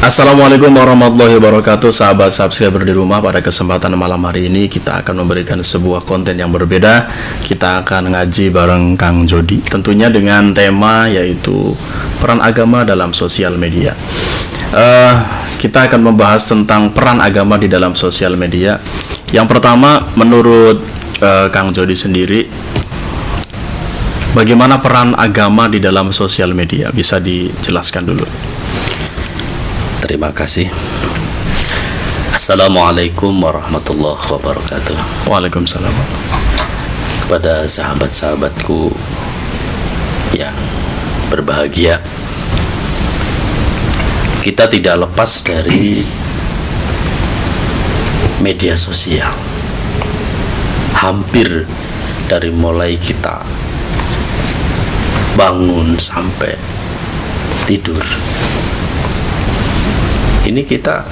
Assalamualaikum warahmatullahi wabarakatuh, sahabat subscriber di rumah. Pada kesempatan malam hari ini kita akan memberikan sebuah konten yang berbeda. Kita akan ngaji bareng Kang Jody, tentunya dengan tema yaitu peran agama dalam sosial media. Kita akan membahas tentang peran agama di dalam sosial media. Yang pertama, menurut Kang Jody sendiri, bagaimana peran agama di dalam sosial media? Bisa dijelaskan dulu. Terima kasih. Assalamualaikum warahmatullahi wabarakatuh. Waalaikumsalam. Kepada sahabat-sahabatku yang berbahagia, kita tidak lepas dari media sosial. Hampir dari mulai kita bangun sampai tidur, ini kita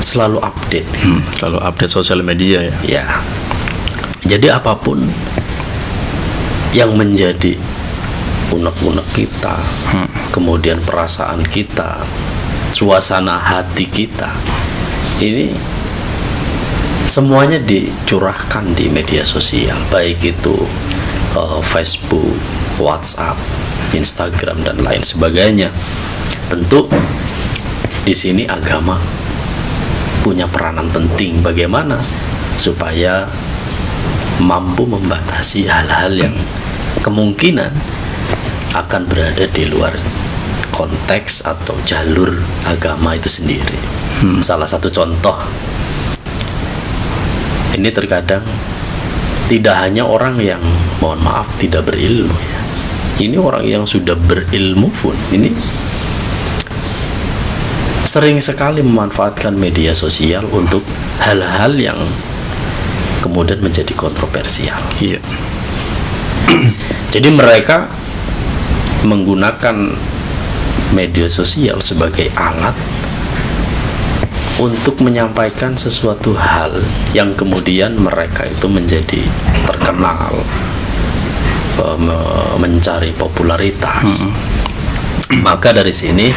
selalu update, Selalu update sosial media ya. ya. Jadi apapun yang menjadi unek-unek kita, kemudian perasaan kita, suasana hati kita, ini semuanya dicurahkan di media sosial, baik itu Facebook, WhatsApp, Instagram dan lain sebagainya. Tentu di sini agama punya peranan penting, bagaimana supaya mampu membatasi hal-hal yang kemungkinan akan berada di luar konteks atau jalur agama itu sendiri. Salah satu contoh, ini terkadang tidak hanya orang yang, mohon maaf, tidak berilmu ya. Ini orang yang sudah berilmu pun ini sering sekali memanfaatkan media sosial untuk hal-hal yang kemudian menjadi kontroversial. Iya. Jadi mereka menggunakan media sosial sebagai alat untuk menyampaikan sesuatu hal yang kemudian mereka itu menjadi terkenal, mencari popularitas. Maka dari sini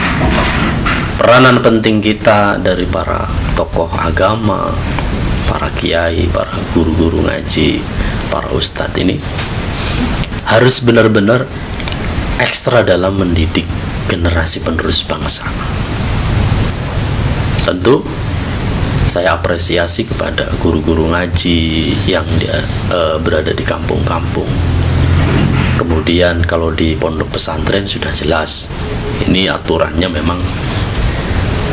peranan penting kita dari para tokoh agama, para kiai, para guru-guru ngaji, para ustadz ini harus benar-benar ekstra dalam mendidik generasi penerus bangsa. Tentu saya apresiasi kepada guru-guru ngaji yang berada di kampung-kampung. Kemudian kalau di pondok pesantren sudah jelas, ini aturannya memang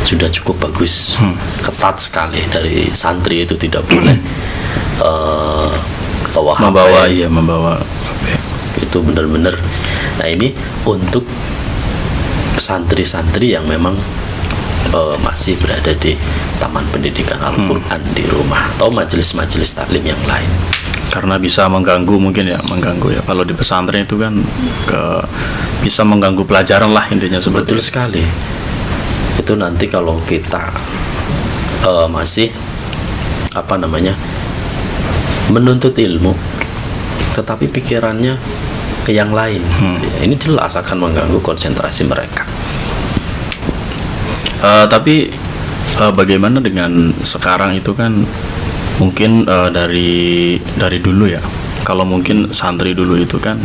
sudah cukup bagus, ketat sekali. Dari santri itu tidak boleh membawa HP. Itu benar-benar. Nah, ini untuk santri-santri yang memang masih berada di taman pendidikan Al-Quran di rumah atau majelis-majelis taklim yang lain. Karena bisa mengganggu ya. Kalau di pesantren itu kan bisa mengganggu pelajaran lah intinya seperti Betul itu. sekali. Itu nanti kalau kita masih menuntut ilmu tetapi pikirannya ke yang lain, ini jelas akan mengganggu konsentrasi mereka. Tapi bagaimana dengan sekarang itu kan mungkin dari dulu ya. Kalau mungkin santri dulu itu kan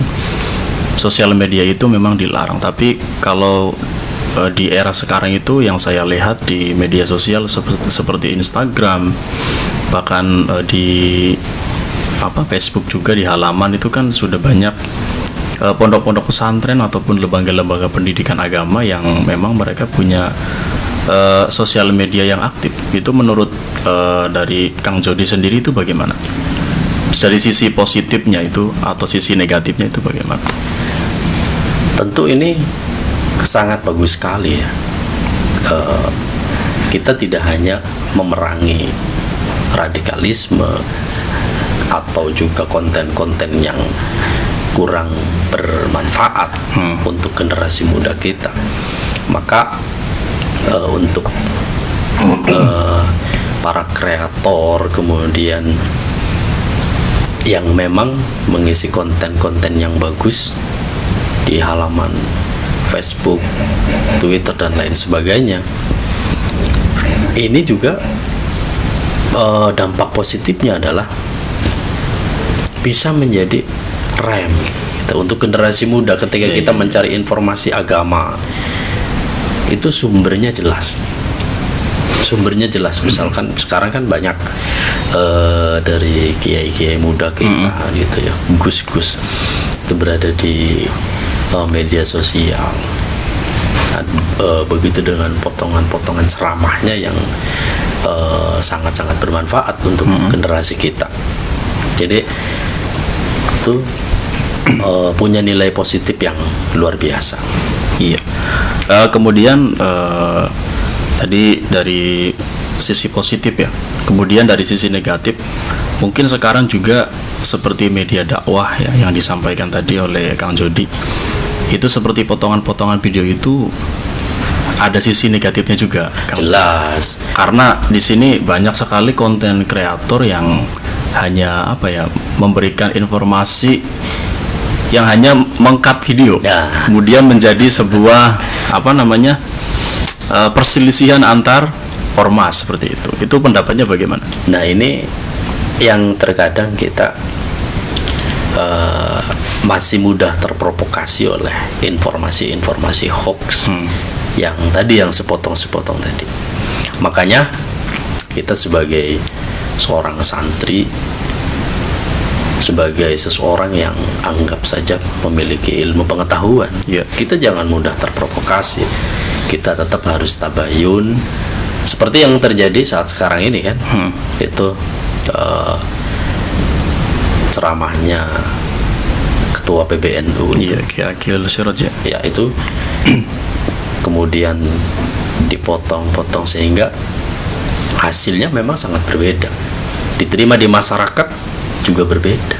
sosial media itu memang dilarang, tapi kalau di era sekarang itu yang saya lihat di media sosial seperti Instagram, bahkan di Facebook juga di halaman itu kan sudah banyak pondok-pondok pesantren ataupun lembaga-lembaga pendidikan agama yang memang mereka punya sosial media yang aktif. Itu menurut dari Kang Jody sendiri itu bagaimana? Dari sisi positifnya itu atau sisi negatifnya itu bagaimana? Tentu ini sangat bagus sekali ya. Kita tidak hanya memerangi radikalisme atau juga konten-konten yang kurang bermanfaat untuk generasi muda kita. Maka untuk para kreator kemudian yang memang mengisi konten-konten yang bagus di halaman Facebook, Twitter dan lain sebagainya. Ini juga dampak positifnya adalah bisa menjadi rem gitu, untuk generasi muda ketika kita mencari informasi agama itu sumbernya jelas. Misalkan sekarang kan banyak dari kiai-kiai muda kita gitu ya, gus-gus itu berada di media sosial. Begitu dengan potongan-potongan ceramahnya yang sangat-sangat bermanfaat untuk generasi kita. Jadi itu punya nilai positif yang luar biasa. Iya. Kemudian tadi dari sisi positif ya. Kemudian dari sisi negatif, mungkin sekarang juga seperti media dakwah ya yang disampaikan tadi oleh Kang Jody. Itu seperti potongan-potongan video itu ada sisi negatifnya juga, Kang. Jelas. Karena di sini banyak sekali konten kreator yang hanya memberikan informasi yang hanya mengkat video, kemudian menjadi sebuah perselisihan antar ormas seperti itu. Itu pendapatnya bagaimana? Nah, ini yang terkadang kita masih mudah terprovokasi oleh informasi-informasi hoax yang sepotong-sepotong tadi. Makanya kita sebagai seorang santri, sebagai seseorang yang anggap saja memiliki ilmu pengetahuan, kita jangan mudah terprovokasi. Kita tetap harus tabayun seperti yang terjadi saat sekarang ini kan. Itu ceramahnya ketua PBNU Kiai Siraj ya itu kemudian dipotong-potong sehingga hasilnya memang sangat berbeda, diterima di masyarakat juga berbeda.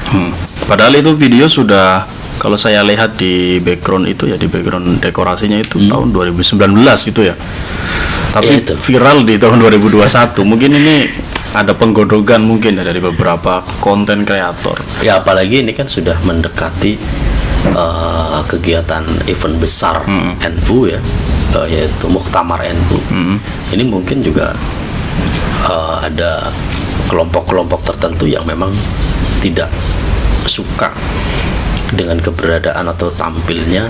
Padahal itu video sudah, kalau saya lihat di background itu ya, di background dekorasinya itu tahun 2019 gitu ya. Tapi itu viral di tahun 2021. Mungkin ini ada penggodogan mungkin ya dari beberapa konten kreator. Ya apalagi ini kan sudah mendekati kegiatan event besar NU ya, yaitu Muktamar NU. Ini mungkin juga ada kelompok-kelompok tertentu yang memang tidak suka dengan keberadaan atau tampilnya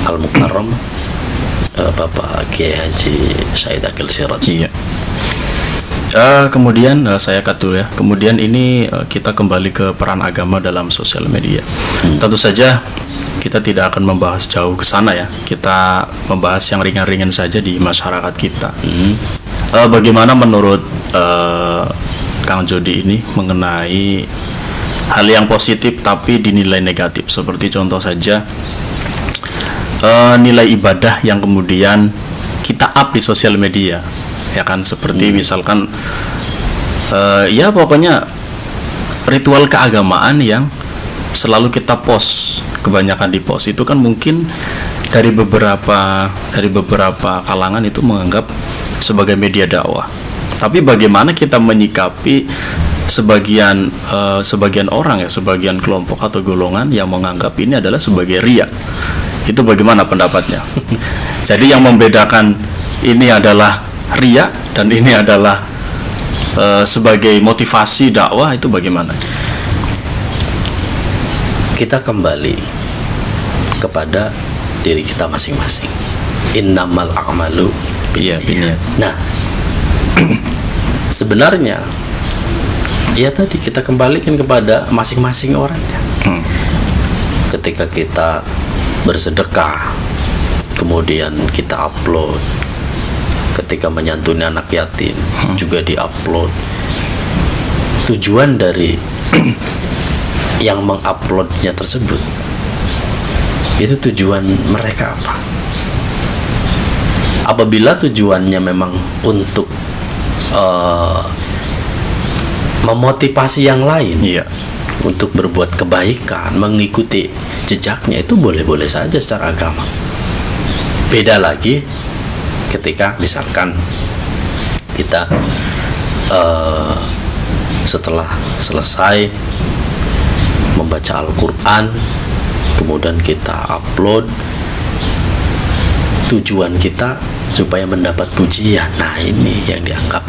Al-Mukarram Bapak Kiai Haji Said Akil Siraj. Iya. Kemudian saya cut dulu ya. Kemudian ini kita kembali ke peran agama dalam sosial media. Tentu saja kita tidak akan membahas jauh ke sana ya. Kita membahas yang ringan-ringan saja di masyarakat kita. Bagaimana menurut Kang Jody ini mengenai hal yang positif tapi dinilai negatif? Seperti contoh saja nilai ibadah yang kemudian kita up di sosial media, ya kan, seperti misalkan ya pokoknya ritual keagamaan yang selalu kita post, kebanyakan di post itu kan mungkin dari beberapa kalangan itu menganggap sebagai media dakwah. Tapi bagaimana kita menyikapi sebagian orang ya, sebagian kelompok atau golongan yang menganggap ini adalah sebagai riya? Itu bagaimana pendapatnya? Jadi yang membedakan ini adalah riya dan ini adalah sebagai motivasi dakwah, itu bagaimana? Kita kembali kepada diri kita masing-masing. Innamal a'malu binniyat. Nah, sebenarnya ya tadi kita kembalikan kepada masing-masing orangnya. Ketika kita bersedekah, kemudian kita upload, ketika menyantuni anak yatim juga diupload. Tujuan dari yang menguploadnya tersebut, itu tujuan mereka apa? Apabila tujuannya memang untuk memotivasi yang lain, untuk berbuat kebaikan, mengikuti jejaknya, itu boleh-boleh saja secara agama. Beda lagi ketika misalkan kita setelah selesai membaca Al-Quran, kemudian kita upload, tujuan kita supaya mendapat pujian. Nah, ini yang dianggap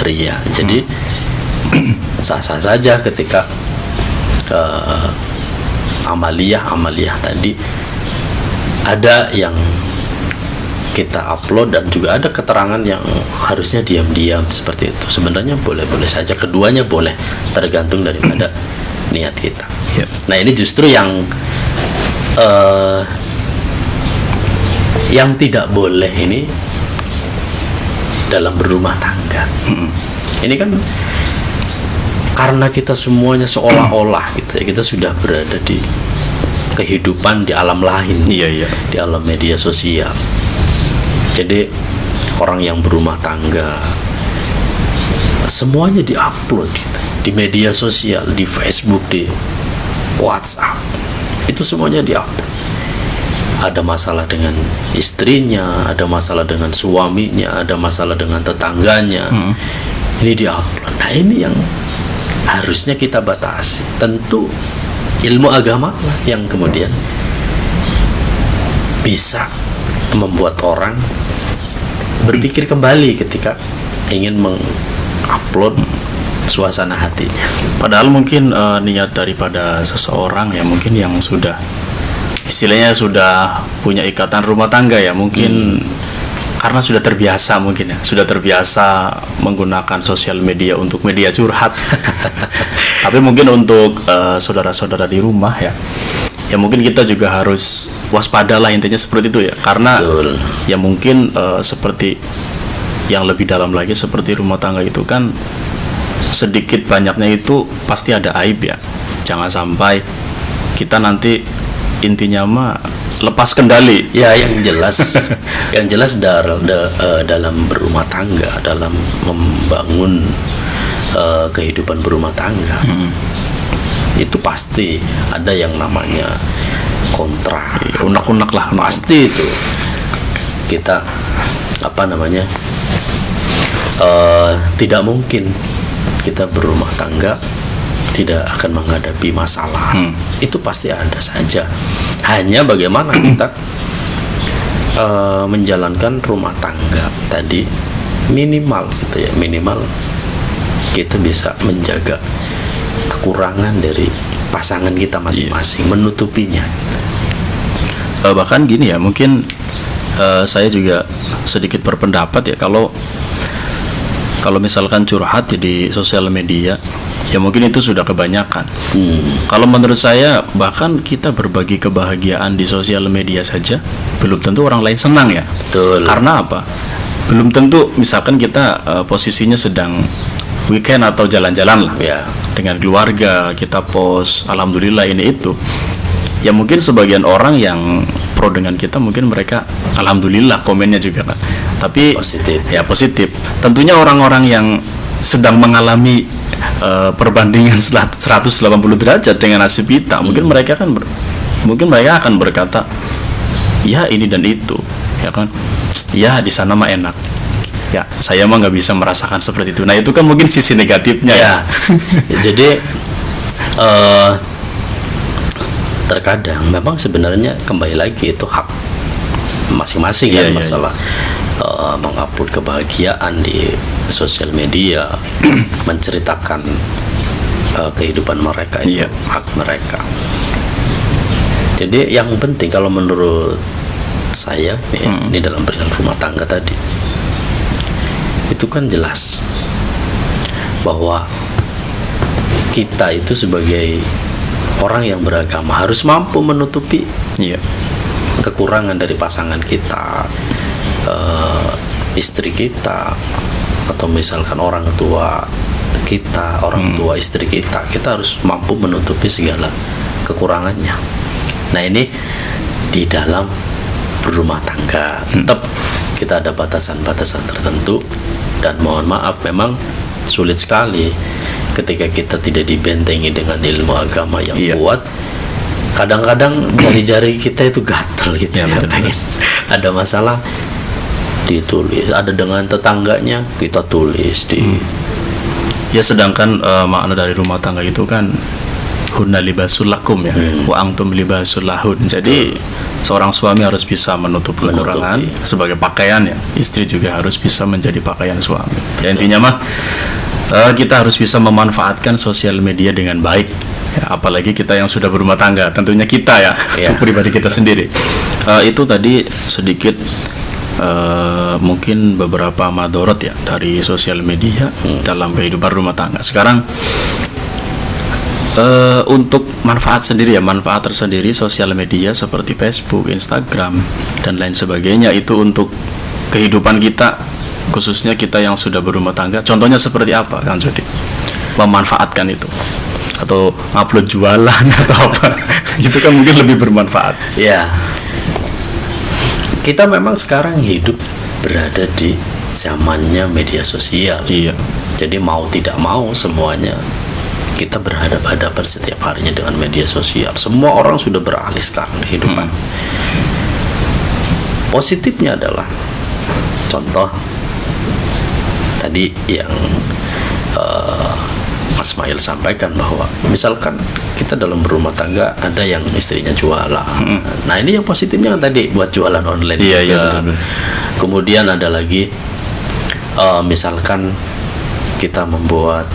ria. Jadi sah-sah saja ketika amaliyah tadi ada yang kita upload dan juga ada keterangan yang harusnya diam-diam seperti itu. Sebenarnya boleh-boleh saja, keduanya boleh, tergantung daripada niat kita. Nah, ini justru yang tidak boleh ini dalam berumah tangga. Ini kan karena kita semuanya seolah-olah gitu ya, kita sudah berada di kehidupan di alam lain, di alam media sosial. Jadi orang yang berumah tangga semuanya diupload gitu, di media sosial, di Facebook, di WhatsApp, itu semuanya diupload. Ada masalah dengan istrinya, ada masalah dengan suaminya, ada masalah dengan tetangganya, ini diupload. Nah, ini yang harusnya kita batasi. Tentu ilmu agama lah yang kemudian bisa membuat orang berpikir kembali ketika ingin mengupload suasana hatinya. Padahal mungkin niat daripada seseorang ya mungkin yang sudah istilahnya sudah punya ikatan rumah tangga ya, mungkin karena sudah terbiasa, mungkin ya sudah terbiasa menggunakan sosial media untuk media curhat. Tapi mungkin untuk saudara-saudara di rumah ya mungkin kita juga harus waspada lah, intinya seperti itu ya, karena Betul. ya mungkin seperti yang lebih dalam lagi, seperti rumah tangga itu kan sedikit banyaknya itu pasti ada aib ya. Jangan sampai kita nanti intinya mah lepas kendali ya, yang jelas dalam berumah tangga, dalam membangun kehidupan berumah tangga, itu pasti ada yang namanya kontrak, unek-unek lah, pasti itu kita tidak mungkin kita berumah tangga tidak akan menghadapi masalah. Itu pasti ada saja, hanya bagaimana kita menjalankan rumah tangga tadi minimal gitu ya, minimal kita bisa menjaga kekurangan dari pasangan kita masing-masing, menutupinya. Bahkan gini ya, mungkin saya juga sedikit berpendapat ya, kalau misalkan curhat di sosial media ya mungkin itu sudah kebanyakan. Kalau menurut saya, bahkan kita berbagi kebahagiaan di sosial media saja belum tentu orang lain senang ya. Betul. Karena apa? Belum tentu misalkan kita posisinya sedang weekend atau jalan-jalan lah Ya. dengan keluarga, kita post alhamdulillah ini itu, ya mungkin sebagian orang yang pro dengan kita mungkin mereka alhamdulillah komennya juga kan, tapi Positif. ya positif. Tentunya orang-orang yang sedang mengalami perbandingan 180 derajat dengan nasib kita, mungkin mereka akan berkata ya ini dan itu ya kan, ya di sana mah enak ya, saya mah nggak bisa merasakan seperti itu. Nah itu kan mungkin sisi negatifnya ya. Jadi terkadang memang sebenarnya kembali lagi itu hak masing-masing Iya, kan, iya, masalah mengupload kebahagiaan di sosial media, menceritakan kehidupan mereka, itu Iya. hak mereka. Jadi yang penting kalau menurut saya ya, ini dalam perihal rumah tangga tadi, itu kan jelas bahwa kita itu sebagai orang yang beragama harus mampu menutupi Iya. kekurangan dari pasangan kita, istri kita, atau misalkan orang tua kita, orang tua istri kita harus mampu menutupi segala kekurangannya. Nah, ini di dalam berumah tangga tetap kita ada batasan-batasan tertentu, dan mohon maaf memang sulit sekali ketika kita tidak dibentengi dengan ilmu agama yang Iya. kuat. Kadang-kadang jari-jari kita itu gatel gitu Ya, ya, betul. pengen ada masalah ditulis, ada dengan tetangganya kita tulis di Ya sedangkan makna dari rumah tangga itu kan hunna libasul lakum ya, wa antum libasul lahun. Jadi seorang suami harus bisa menutup kekurangan sebagai pakaian ya, istri juga harus bisa menjadi pakaian suami. Ya, intinya mah kita harus bisa memanfaatkan sosial media dengan baik ya, apalagi kita yang sudah berumah tangga, tentunya kita ya, untuk pribadi kita sendiri. Itu tadi sedikit mungkin beberapa madorot ya dari sosial media dalam kehidupan rumah tangga. Sekarang untuk manfaat sendiri ya, manfaat tersendiri sosial media seperti Facebook, Instagram dan lain sebagainya itu untuk kehidupan kita, khususnya kita yang sudah berumah tangga. Contohnya seperti apa, Kang Jody? Memanfaatkan itu atau upload jualan atau apa? Itu kan mungkin lebih bermanfaat. Ya, kita memang sekarang hidup berada di zamannya media sosial. Iya. Jadi mau tidak mau semuanya kita berhadapan-hadapan setiap harinya dengan media sosial. Semua orang sudah beralih sekarang kehidupan. Positifnya adalah contoh tadi yang Mas Mail sampaikan, bahwa misalkan kita dalam berumah tangga ada yang istrinya jualan. Nah, ini yang positifnya kan tadi buat jualan online. Iya, juga. iya, benar. Kemudian ada lagi misalkan kita membuat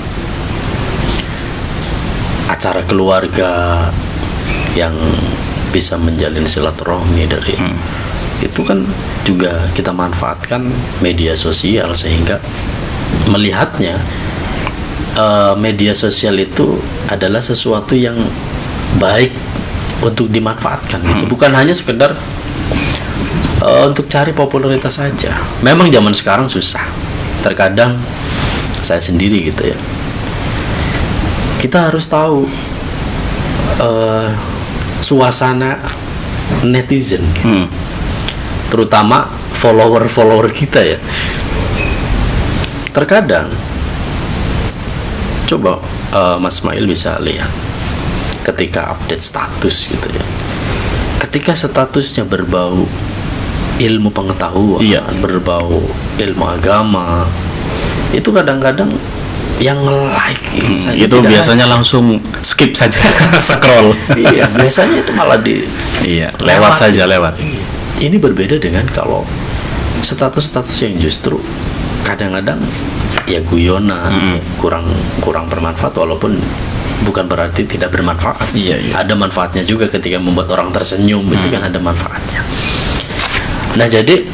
acara keluarga yang bisa menjalin silaturahmi dari itu kan juga kita manfaatkan media sosial, sehingga melihatnya media sosial itu adalah sesuatu yang baik untuk dimanfaatkan gitu. Bukan hanya sekedar untuk cari popularitas saja. Memang zaman sekarang susah, terkadang saya sendiri gitu ya, kita harus tahu suasana netizen, terutama follower kita ya. Terkadang coba Mas Mail bisa lihat ketika update status gitu ya, ketika statusnya berbau ilmu pengetahuan, berbau ilmu agama, itu kadang-kadang yang like itu biasanya langsung skip saja, scroll. Iya, biasanya itu malah lewat saja. Ini berbeda dengan kalau status-status yang justru kadang-kadang ya guyonan, kurang bermanfaat, walaupun bukan berarti tidak bermanfaat. Ada manfaatnya juga ketika membuat orang tersenyum, itu kan ada manfaatnya. Nah, jadi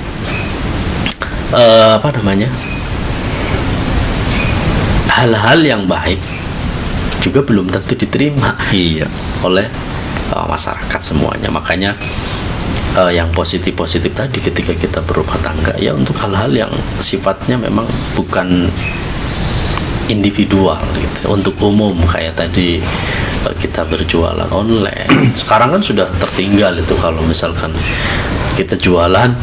hal-hal yang baik juga belum tentu diterima oleh masyarakat semuanya. Makanya yang positif-positif tadi ketika kita berumah tangga ya untuk hal-hal yang sifatnya memang bukan individual gitu, untuk umum, kayak tadi kita berjualan online. Sekarang kan sudah tertinggal itu, kalau misalkan kita jualan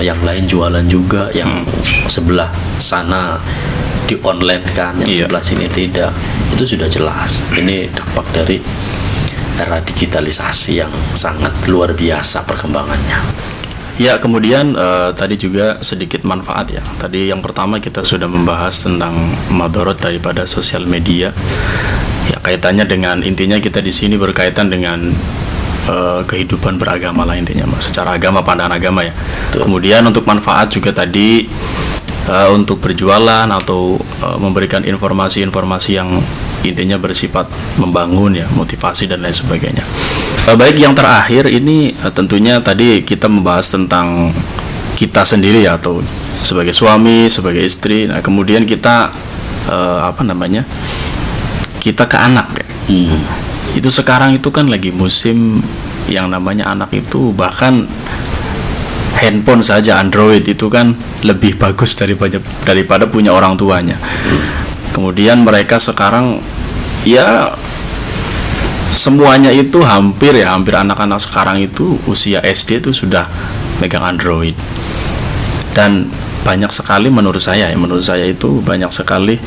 yang lain jualan juga, yang sebelah sana di online kan, yang sebelah sini tidak. Itu sudah jelas. Ini dampak dari era digitalisasi yang sangat luar biasa perkembangannya. Ya, kemudian tadi juga sedikit manfaat ya. Tadi yang pertama kita sudah membahas tentang madorot daripada sosial media. Ya, kaitannya dengan, intinya kita di sini berkaitan dengan kehidupan beragama lah intinya, Mas. Secara agama, pandangan agama ya. Betul. Kemudian untuk manfaat juga tadi untuk berjualan atau memberikan informasi-informasi yang intinya bersifat membangun ya, motivasi dan lain sebagainya. Baik, yang terakhir ini tentunya tadi kita membahas tentang kita sendiri ya, atau sebagai suami, sebagai istri. Nah, kemudian kita kita ke anak ya. Itu sekarang itu kan lagi musim yang namanya anak itu, bahkan handphone saja Android itu kan lebih bagus daripada punya orang tuanya. Kemudian mereka sekarang ya semuanya itu hampir anak-anak sekarang itu usia SD itu sudah megang Android. Dan banyak sekali menurut saya itu banyak sekali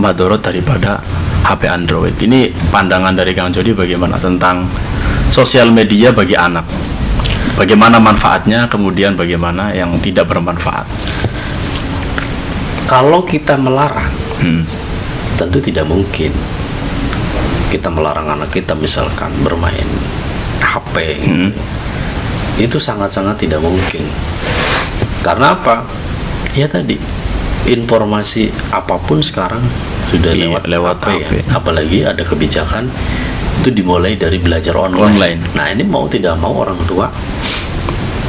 madorot daripada HP Android. Ini pandangan dari Kang Jody bagaimana tentang sosial media bagi anak? Bagaimana manfaatnya, kemudian bagaimana yang tidak bermanfaat? Kalau kita melarang, tentu tidak mungkin. kita melarang anak kita misalkan bermain HP gitu. Itu sangat-sangat tidak mungkin. Karena apa? Ya tadi, informasi apapun sekarang sudah lewat HP. Ya. Apalagi ada kebijakan itu dimulai dari belajar online. Nah, ini mau tidak mau orang tua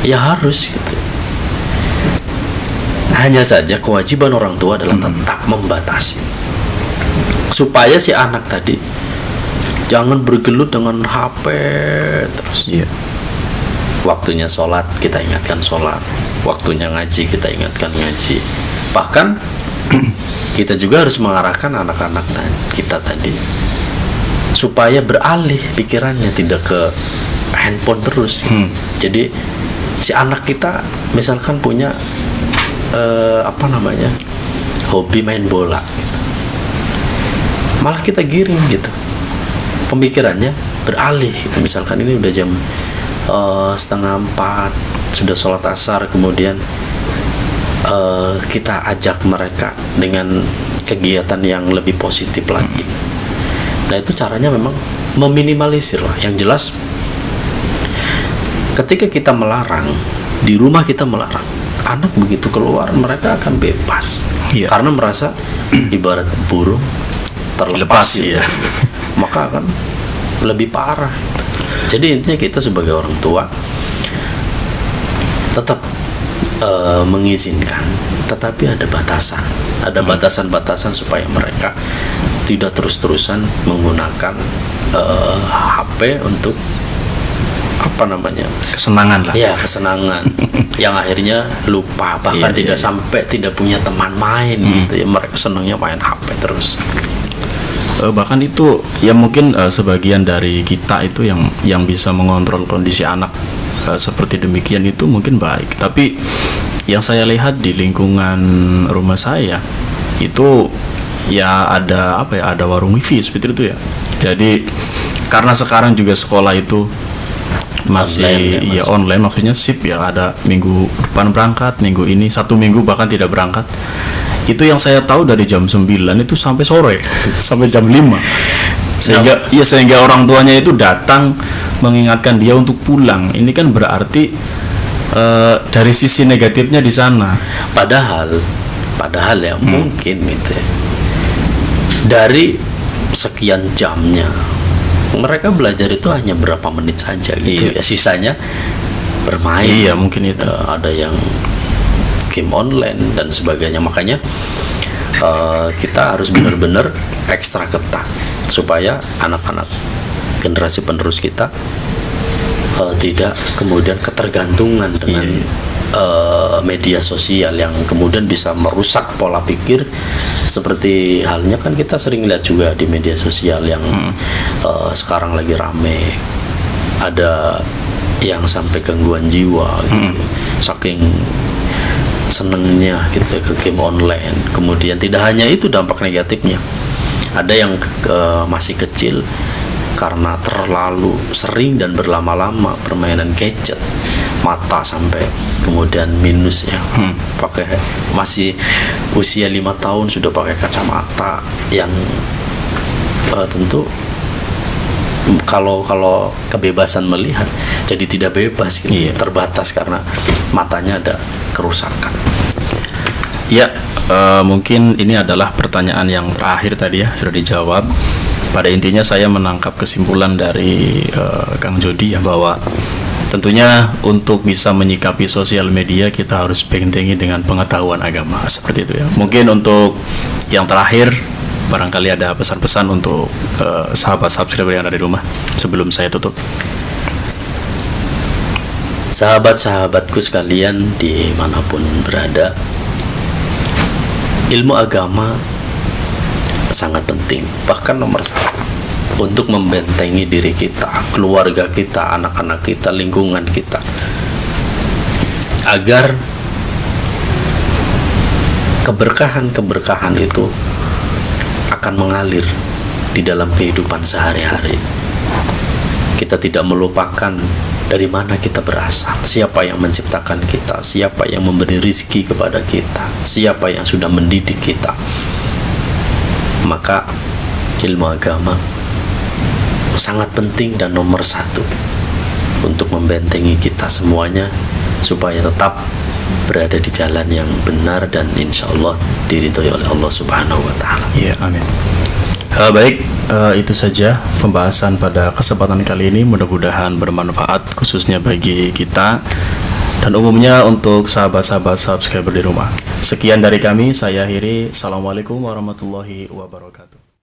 ya harus gitu. Hanya saja kewajiban orang tua adalah tetap membatasi supaya si anak tadi jangan bergelut dengan HP terus. Waktunya sholat kita ingatkan sholat, waktunya ngaji kita ingatkan ngaji. Bahkan kita juga harus mengarahkan anak-anak kita tadi supaya beralih pikirannya, tidak ke handphone terus. Jadi si anak kita misalkan punya hobi main bola gitu. Malah kita giring gitu pemikirannya, beralih gitu. Misalkan ini udah jam 3:30 sudah sholat asar, kemudian kita ajak mereka dengan kegiatan yang lebih positif lagi. Nah, itu caranya memang meminimalisir lah. Yang jelas ketika kita melarang, di rumah kita melarang, anak begitu keluar mereka akan bebas. Karena merasa ibarat burung terlepas ya. Maka akan lebih parah. Jadi intinya kita sebagai orang tua tetap mengizinkan, tetapi ada batasan, ada batasan-batasan supaya mereka tidak terus-terusan menggunakan HP untuk kesenangan lah. Ya, kesenangan yang akhirnya lupa, bahkan sampai tidak punya teman main gitu ya. Mereka senangnya main HP terus. Bahkan itu ya mungkin sebagian dari kita itu yang bisa mengontrol kondisi anak seperti demikian itu mungkin baik. Tapi yang saya lihat di lingkungan rumah saya itu ya ada warung wifi seperti itu ya. Jadi karena sekarang juga sekolah itu masih online, maksudnya shift ya, ada minggu depan berangkat, minggu ini 1 minggu bahkan tidak berangkat. Itu yang saya tahu dari jam 9 itu sampai sore sampai jam 5. Sehingga orang tuanya itu datang mengingatkan dia untuk pulang. Ini kan berarti dari sisi negatifnya di sana. Padahal ya mungkin gitu ya, dari sekian jamnya mereka belajar itu hanya berapa menit saja gitu ya, sisanya bermain. Mungkin itu ada yang game online dan sebagainya. Makanya kita harus benar-benar ekstra ketat supaya anak-anak generasi penerus kita tidak kemudian ketergantungan dengan media sosial yang kemudian bisa merusak pola pikir. Seperti halnya kan kita sering lihat juga di media sosial yang sekarang lagi rame, ada yang sampai gangguan jiwa gitu, saking senengnya gitu ke game online. Kemudian tidak hanya itu dampak negatifnya, ada yang masih kecil karena terlalu sering dan berlama-lama permainan gadget, mata sampai kemudian minus ya. Pakai masih usia 5 tahun sudah pakai kacamata yang tentu kalau kebebasan melihat jadi tidak bebas gitu. Terbatas karena matanya ada kerusakan. Ya, mungkin ini adalah pertanyaan yang terakhir tadi ya, sudah dijawab. Pada intinya saya menangkap kesimpulan dari Kang Jody ya, bahwa tentunya untuk bisa menyikapi sosial media kita harus bentengi dengan pengetahuan agama, seperti itu ya. Mungkin untuk yang terakhir barangkali ada pesan-pesan untuk sahabat subscriber yang ada di rumah sebelum saya tutup. Sahabat-sahabatku sekalian dimanapun berada, ilmu agama sangat penting, bahkan nomor 1 untuk membentengi diri kita, keluarga kita, anak-anak kita, lingkungan kita, agar keberkahan-keberkahan itu akan mengalir di dalam kehidupan sehari-hari. Kita tidak melupakan dari mana kita berasal, siapa yang menciptakan kita, siapa yang memberi rizki kepada kita, siapa yang sudah mendidik kita. Maka ilmu agama sangat penting dan nomor satu untuk membentengi kita semuanya supaya tetap berada di jalan yang benar dan insya Allah diridhoi oleh Allah Subhanahu wa Ta'ala. Ya, amin. Baik, itu saja pembahasan pada kesempatan kali ini. Mudah-mudahan bermanfaat khususnya bagi kita dan umumnya untuk sahabat-sahabat subscriber di rumah. Sekian dari kami, saya akhiri. Assalamualaikum warahmatullahi wabarakatuh.